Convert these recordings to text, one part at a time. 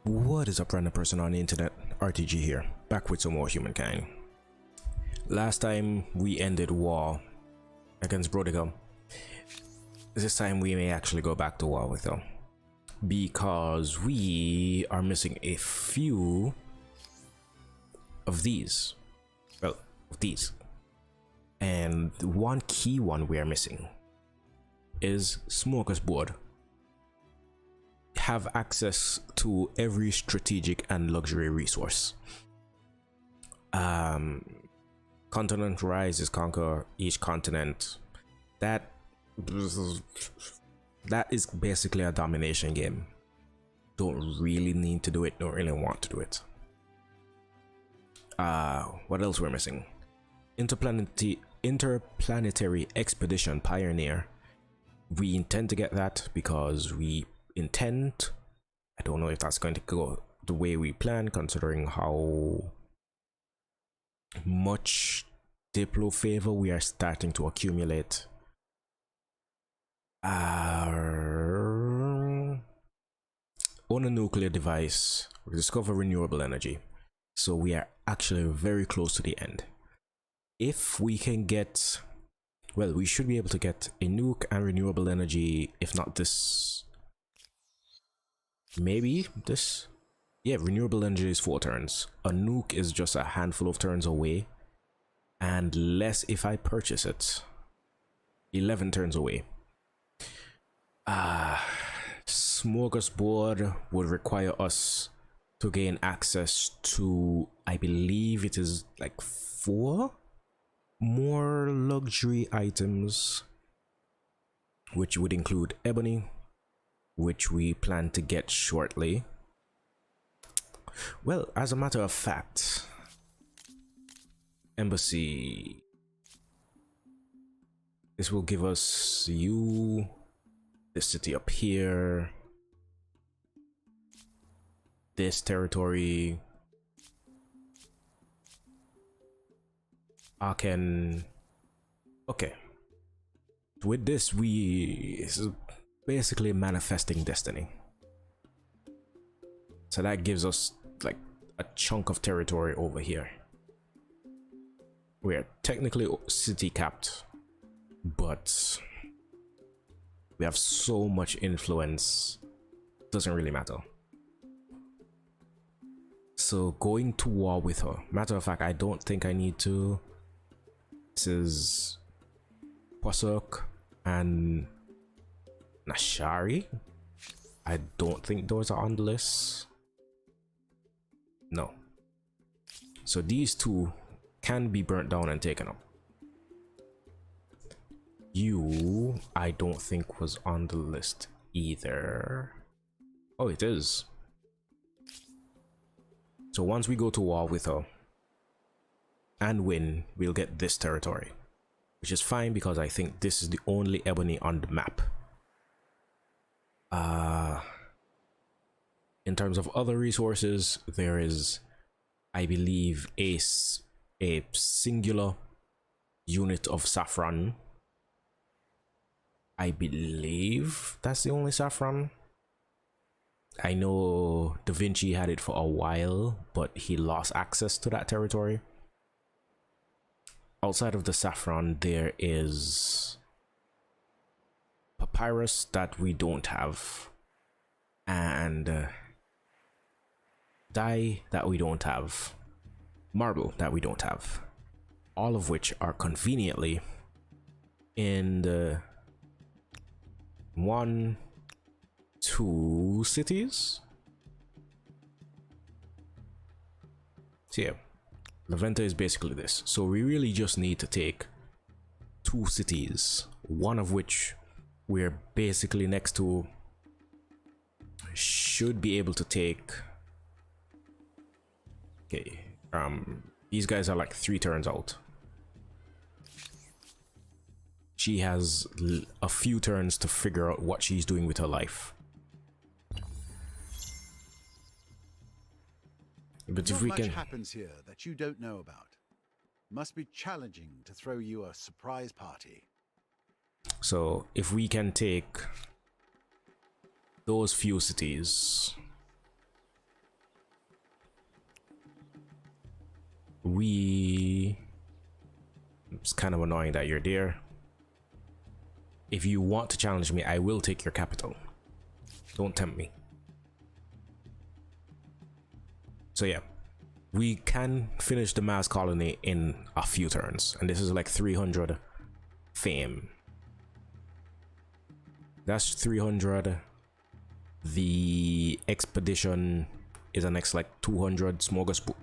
What is up, random person on the internet? RTG here, back with some more Humankind. Last time we ended war against Brodigal. This time we may actually go back to war with them, because we are missing a few of these. Well, of these. And one key one we are missing is Smoker's Board. Have access to every strategic and luxury resource. Continent rises, conquer each continent. That is basically a domination game. Don't really need to do it, don't really want to do it. What else we're missing? Interplanetary Expedition Pioneer. We intend to get that because we intend. I don't know if that's going to go the way we plan, considering how much Diplo favor we are starting to accumulate. Own a nuclear device, discover renewable energy. So we are actually very close to the end. If we can get, well, we should be able to get a nuke and renewable energy, if not this, maybe this. Yeah, renewable energy is 4 turns. A nuke is just a handful of turns away, and less if I purchase it. 11 turns away. Smoker's Board would require us to gain access to, I believe it is like 4 more luxury items, which would include ebony, which we plan to get shortly. Well, as a matter of fact, embassy, this will give us this city up here, this territory, Aachen. Okay, with this this is basically manifesting destiny. So that gives us like a chunk of territory over here. We are technically city capped, but we have so much influence, doesn't really matter. So going to war with her, matter of fact, I don't think I need to. This is Posok and Nashari. I don't think those are on the list. No. So these two can be burnt down and taken up. You, I don't think was on the list either. Oh, it is. So once we go to war with her and win, we'll get this territory, which is fine because I think this is the only ebony on the map. In terms of other resources, there is, I believe, a singular unit of saffron. I believe that's the only saffron. I know Da Vinci had it for a while, but he lost access to that territory. Outside of the saffron, there is papyrus that we don't have, and dye that we don't have, marble that we don't have, all of which are conveniently in the 1, 2 cities. So yeah, Laventa is basically this. So we really just need to take 2 cities, one of which we're basically next to, should be able to take. Okay, these guys are like 3 turns out. She has a few turns to figure out what she's doing with her life. But if we can, much happens here that you don't know about. Must be challenging to throw you a surprise party. so if we can take those few cities, It's kind of annoying that you're there. If you want to challenge me, I will take your capital. Don't tempt me. So yeah, we can finish the Mars colony in a few turns, and this is like 300 fame. That's 300. The expedition is the next like 200. Smorgasbord.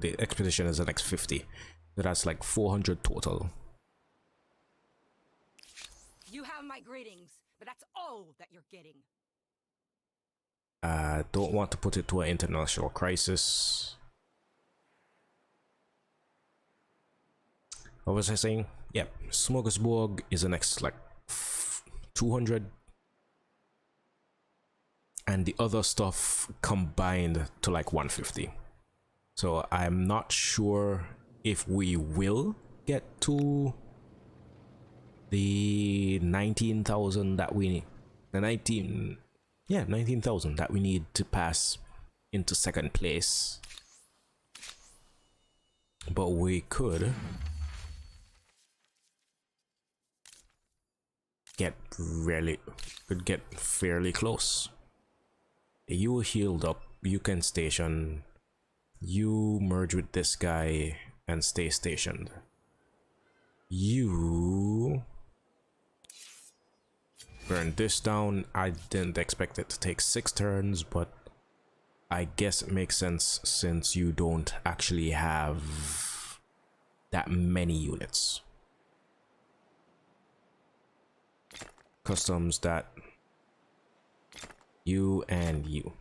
The expedition is the next 50. So that's like 400 total. You have my greetings, but that's all that you're getting. Don't want to put it to an international crisis. What was I saying? Yep, Smorgasbord is the next like 200. And the other stuff combined to like 150. So I'm not sure if we will get to the 19,000 that we need. The 19,000 that we need to pass into second place. But we could get fairly close. You healed up, you can station, you merge with this guy and stay stationed. You burn this down. I didn't expect it to take 6 turns, but I guess it makes sense since you don't actually have that many units. Customs that you and you.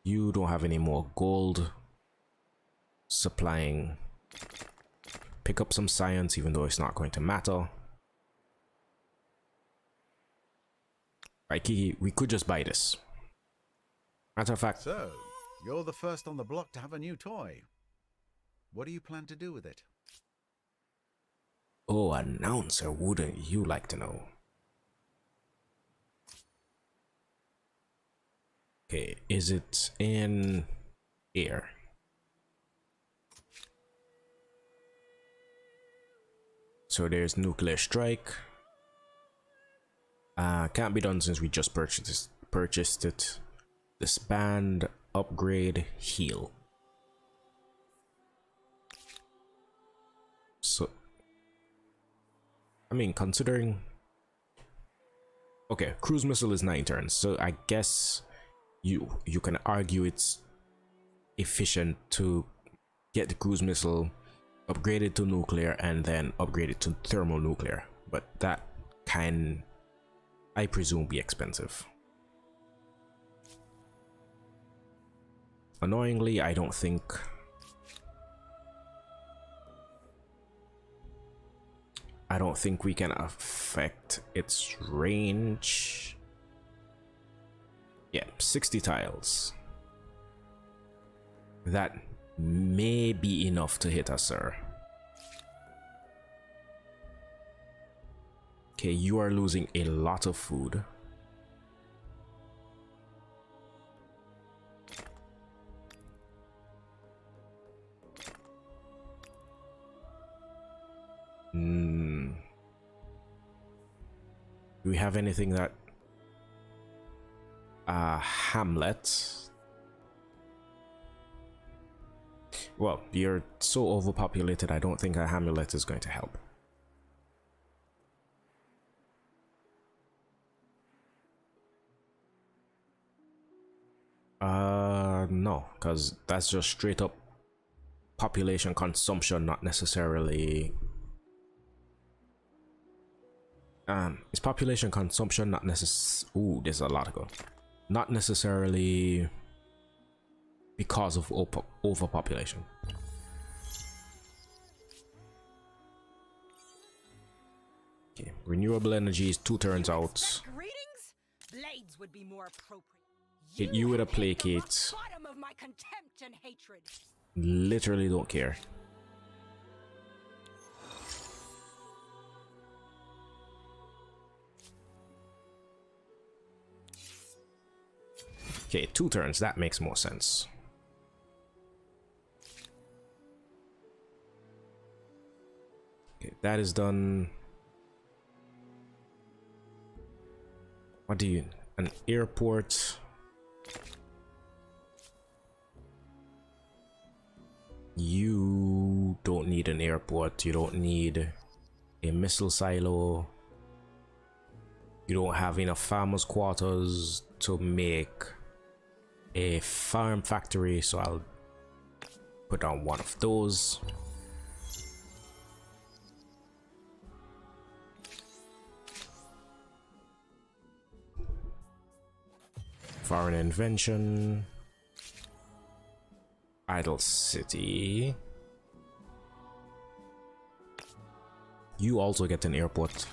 You don't have any more gold. Supplying. Pick up some science, even though it's not going to matter. Right, Kiki, we could just buy this. Matter of fact. So, you're the first on the block to have a new toy. What do you plan to do with it? Oh, announcer, wouldn't you like to know? Okay, is it in air? So there's nuclear strike. Can't be done since we just purchased it. Disband, upgrade, heal. So, I mean, considering. Okay, cruise missile is 9 turns, so I guess you can argue it's efficient to get the cruise missile upgraded to nuclear and then upgrade it to thermonuclear, but that can, I presume, be expensive. Annoyingly, I don't think we can affect its range. Yeah, 60 tiles. That may be enough to hit us, sir. Okay, you are losing a lot of food. Do we have anything that Hamlet? Well, you're so overpopulated, I don't think a Hamlet is going to help. No, because that's just straight up population consumption, not necessarily. It's population consumption, not necessarily. Ooh, there's a lot to go. Not necessarily because of overpopulation. Okay, renewable energy is 2 turns out. Greetings? Blades would be more appropriate. Hit you with a placate. Bottom of my contempt and hatred. Literally don't care. Okay, 2 turns, that makes more sense. That is done. What do you... An airport. You don't need an airport. You don't need a missile silo. You don't have enough farmers' quarters to make a farm factory, so I'll put on one of those. Foreign invention. Idle city. You also get an airport.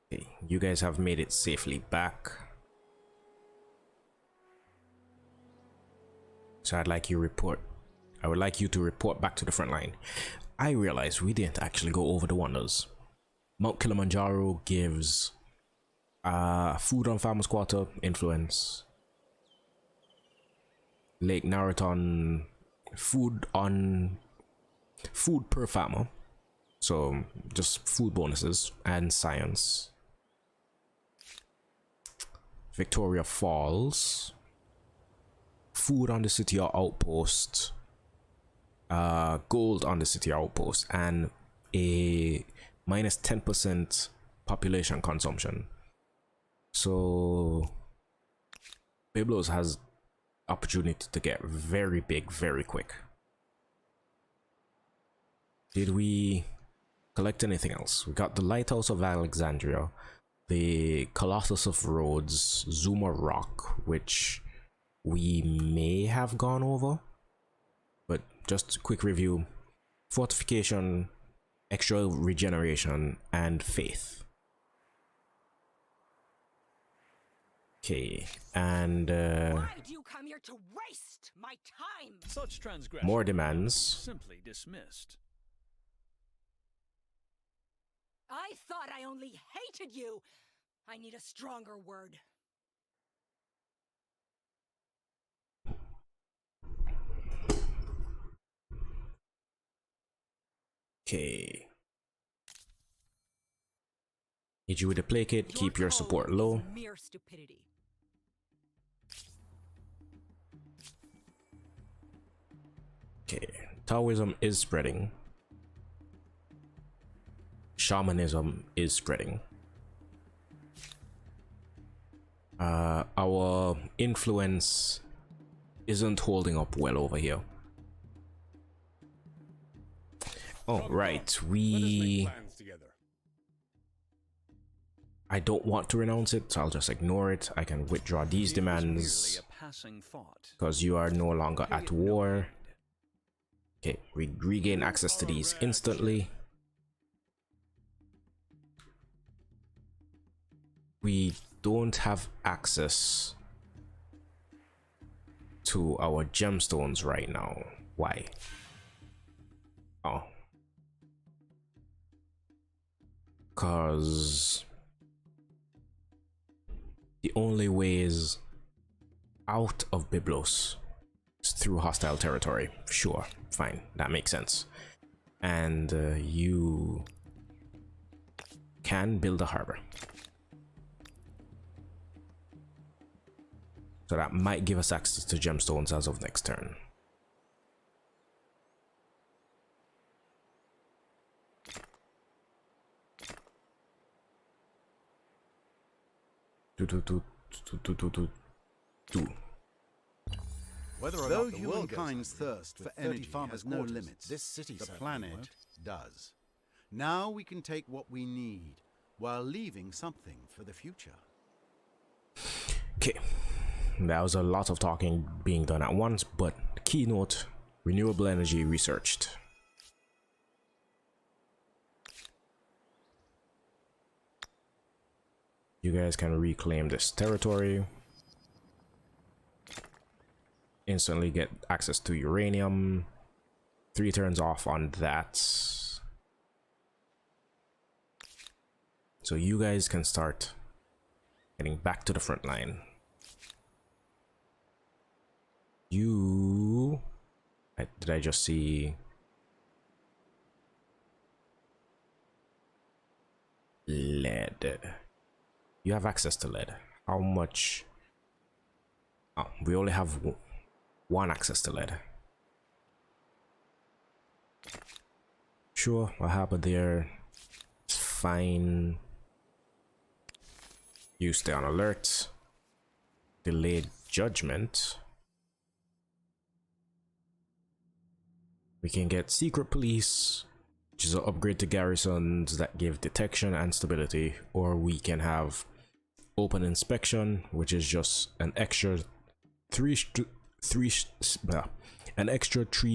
Okay, you guys have made it safely back. So I would like you to report back to the front line. I realize we didn't actually go over the wonders. Mount Kilimanjaro gives food on farmers quarter influence. Lake Naraton food per farmer, so just food bonuses and science. Victoria Falls food on the city or outpost, gold on the city or outpost, and a minus 10% population consumption. So Biblos has opportunity to get very big very quick. Did we collect anything else? We got the Lighthouse of Alexandria, the Colossus of Rhodes, Zuma Rock, which we may have gone over, but just a quick review. Fortification, extra regeneration, and faith. Okay, and Why do you come here to waste my time? Such transgression more demands. simply dismissed. I thought I only hated you. I need a stronger word. Okay. Need you with a play kit, keep your support low. Mere stupidity. Okay, Taoism is spreading. Shamanism is spreading. Our influence isn't holding up well over here. Oh, right, I don't want to renounce it, so I'll just ignore it. I can withdraw these demands because you are no longer at war. Okay, we regain access to these instantly. We don't have access to our gemstones right now. Why? Oh. Because the only ways out of Biblos is through hostile territory. Sure, fine, that makes sense. And you can build a harbor. So that might give us access to gemstones as of next turn. Whether or not humankind's thirst for energy has no limits, the planet does. Now we can take what we need while leaving something for the future. Okay, that was a lot of talking being done at once, but keynote: renewable energy researched. You guys can reclaim this territory. Instantly get access to uranium. 3 turns off on that. So you guys can start getting back to the front line. You Did I just see lead? You have access to lead. How much? Oh, we only have one access to lead. Sure, what happened there? It's fine. You stay on alert. Delayed judgment. We can get secret police, which is an upgrade to garrisons that give detection and stability, or we can have open inspection, which is just an extra three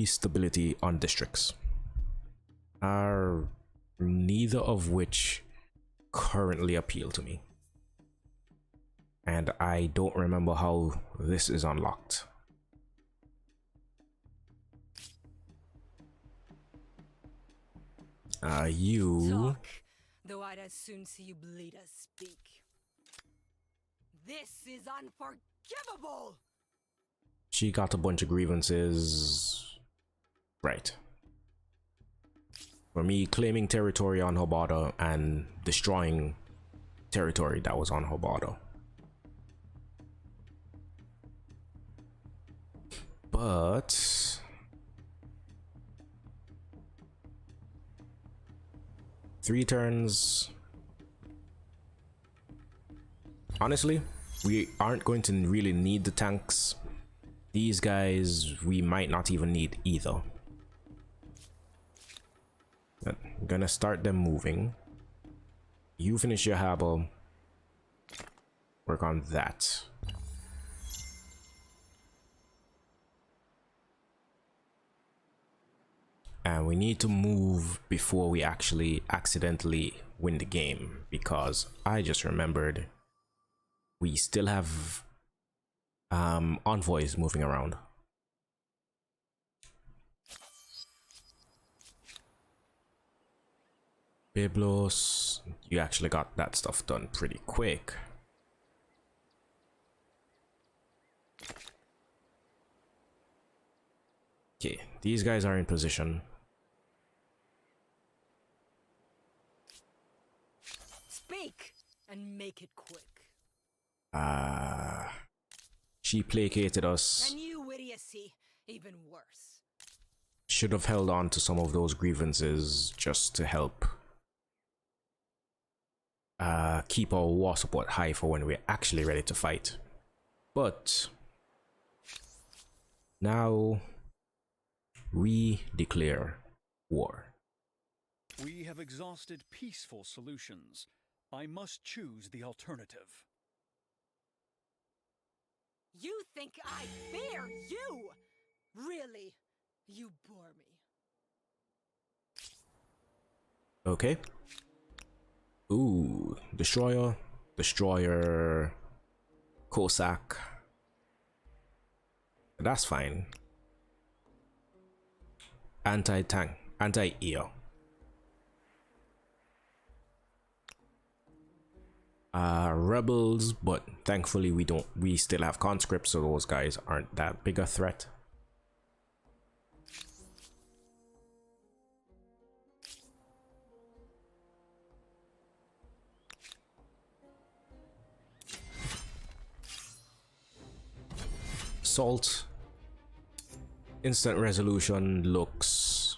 stability on districts. Are neither of which currently appeal to me, and I don't remember how this is unlocked. You Talk, though I'd as soon see you bleed as speak. This is unforgivable! She got a bunch of grievances. Right. For me claiming territory on her border and destroying territory that was on her border. But three turns. Honestly, we aren't going to really need the tanks. These guys, we might not even need either. But I'm gonna start them moving. You finish your harbor. Work on that. And we need to move before we actually accidentally win the game, because I just remembered we still have envoys moving around. Biblos, you actually got that stuff done pretty quick. Okay, these guys are in position. Speak and make it quick. She placated us. And you idiocy, even worse. Should have held on to some of those grievances just to help keep our war support high for when we're actually ready to fight. But now we declare war. We have exhausted peaceful solutions. I must choose the alternative. You think I fear you? Really? You bore me. Okay. Ooh, destroyer, Cossack. That's fine. Anti-tank, anti-EO. Rebels, but thankfully we still have conscripts, so those guys aren't that big a threat. Salt. Instant resolution looks...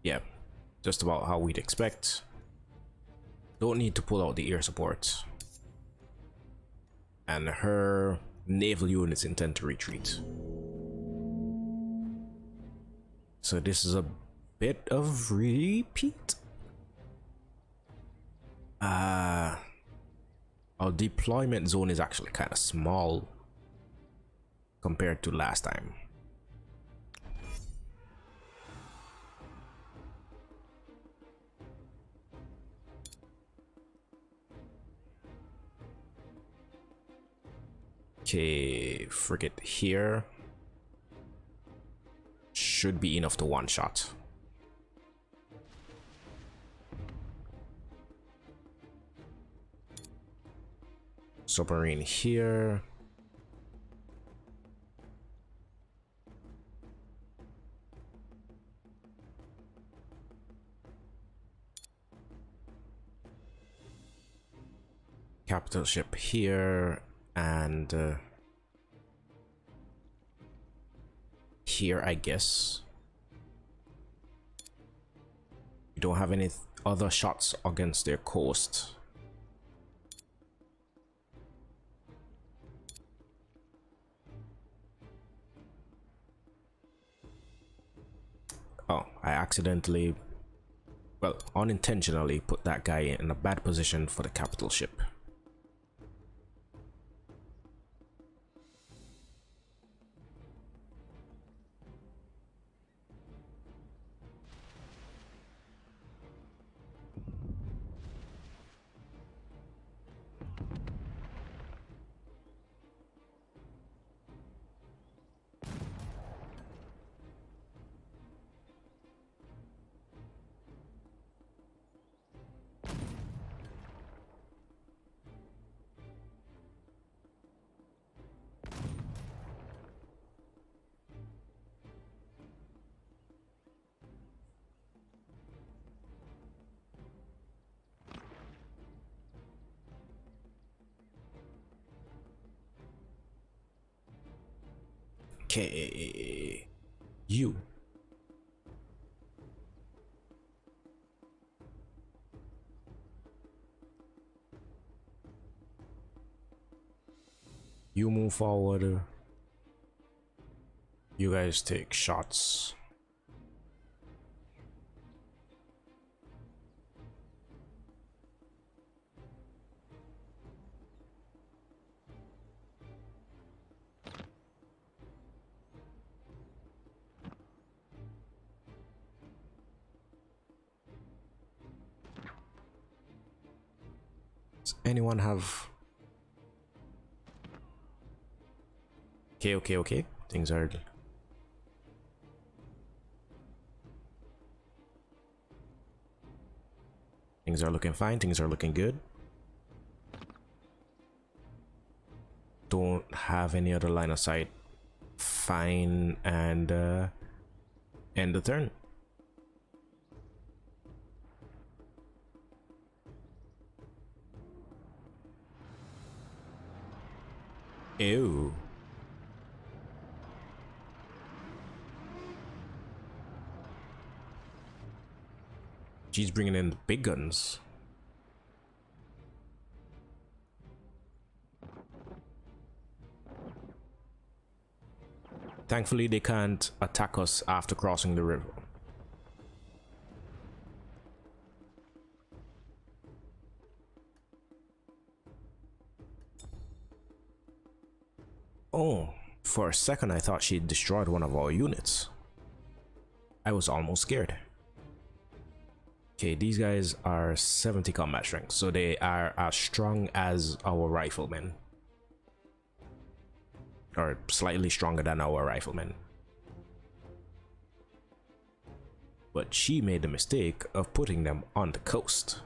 yeah, just about how we'd expect. Don't need to pull out the air support. And her naval units intend to retreat. So this is a bit of repeat. Our deployment zone is actually kind of small compared to last time. Okay, frigate here. Should be enough to one shot. Submarine here. capital ship here and here, I guess. We don't have any other shots against their coast. Oh, I accidentally, well, unintentionally put that guy in a bad position for the capital ship. Okay, you. You move forward. You guys take shots. Does anyone have... Okay. Things are... Things are looking fine. Things are looking good. Don't have any other line of sight. Fine, and end the turn. Ew. She's bringing in the big guns. Thankfully, they can't attack us after crossing the river. Oh, for a second I thought she destroyed one of our units. I was almost scared. Okay, these guys are 70 combat strength, so they are as strong as our riflemen. Or slightly stronger than our riflemen. But she made the mistake of putting them on the coast.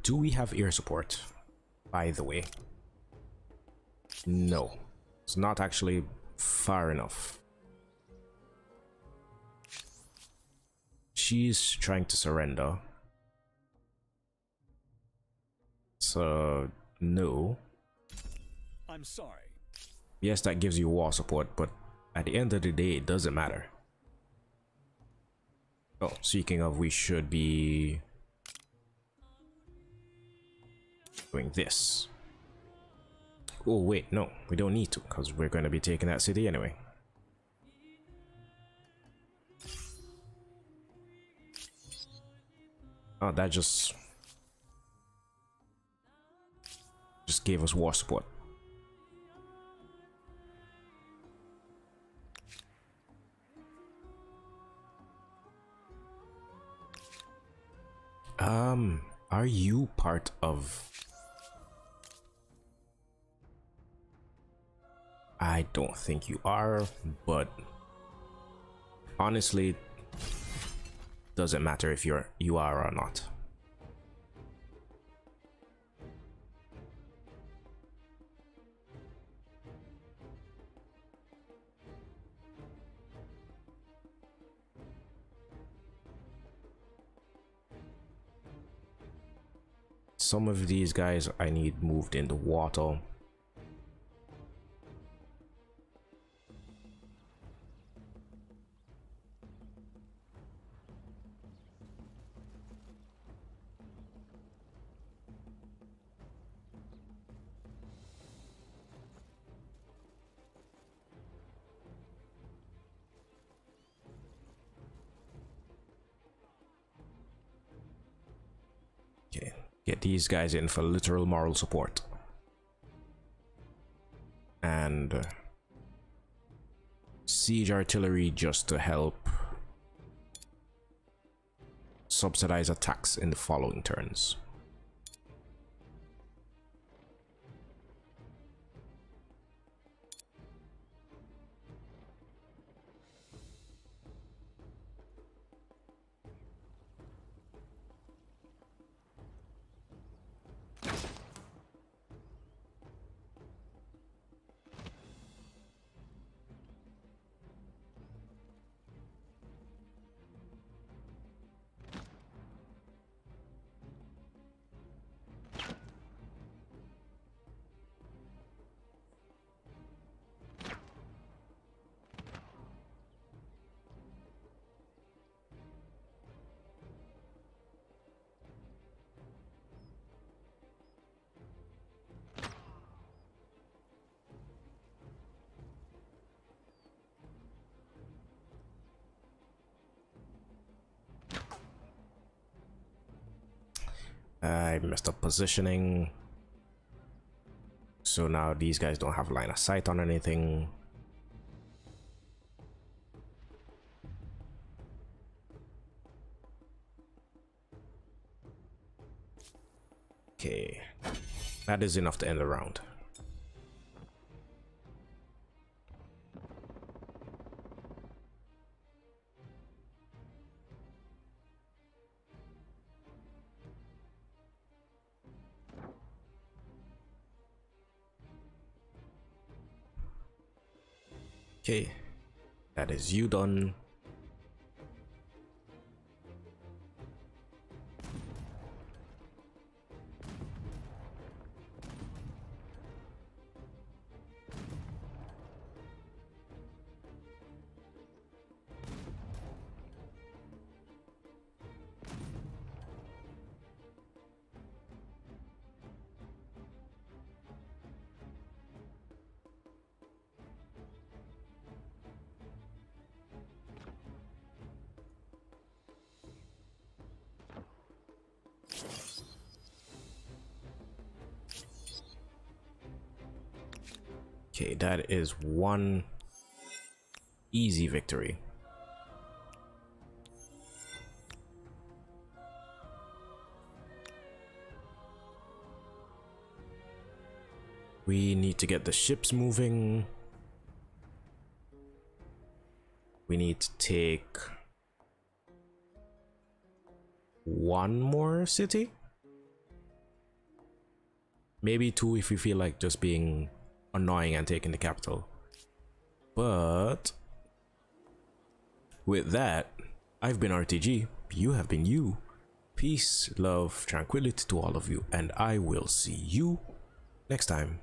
Do we have air support, by the way? No, it's not actually far enough. She's trying to surrender. So, no. I'm sorry. Yes, that gives you war support, but at the end of the day, it doesn't matter. Oh, speaking of, we should be doing this. Oh wait, no, we don't need to, because we're going to be taking that city anyway. Oh, that just gave us war support. Are you part of... I don't think you are, but honestly, doesn't matter if you are or not. Some of these guys I need moved in the water. Okay, get these guys in for literal moral support. And siege artillery just to help subsidize attacks in the following turns. I messed up positioning, so now these guys don't have line of sight on anything. Okay, that is enough to end the round. Okay, that is you done. Okay, that is one easy victory. We need to get the ships moving. We need to take one more city. Maybe two if we feel like just being annoying and taking the capital. But with that, I've been RTG, you have been you. Peace, love, tranquility to all of you, and I will see you next time.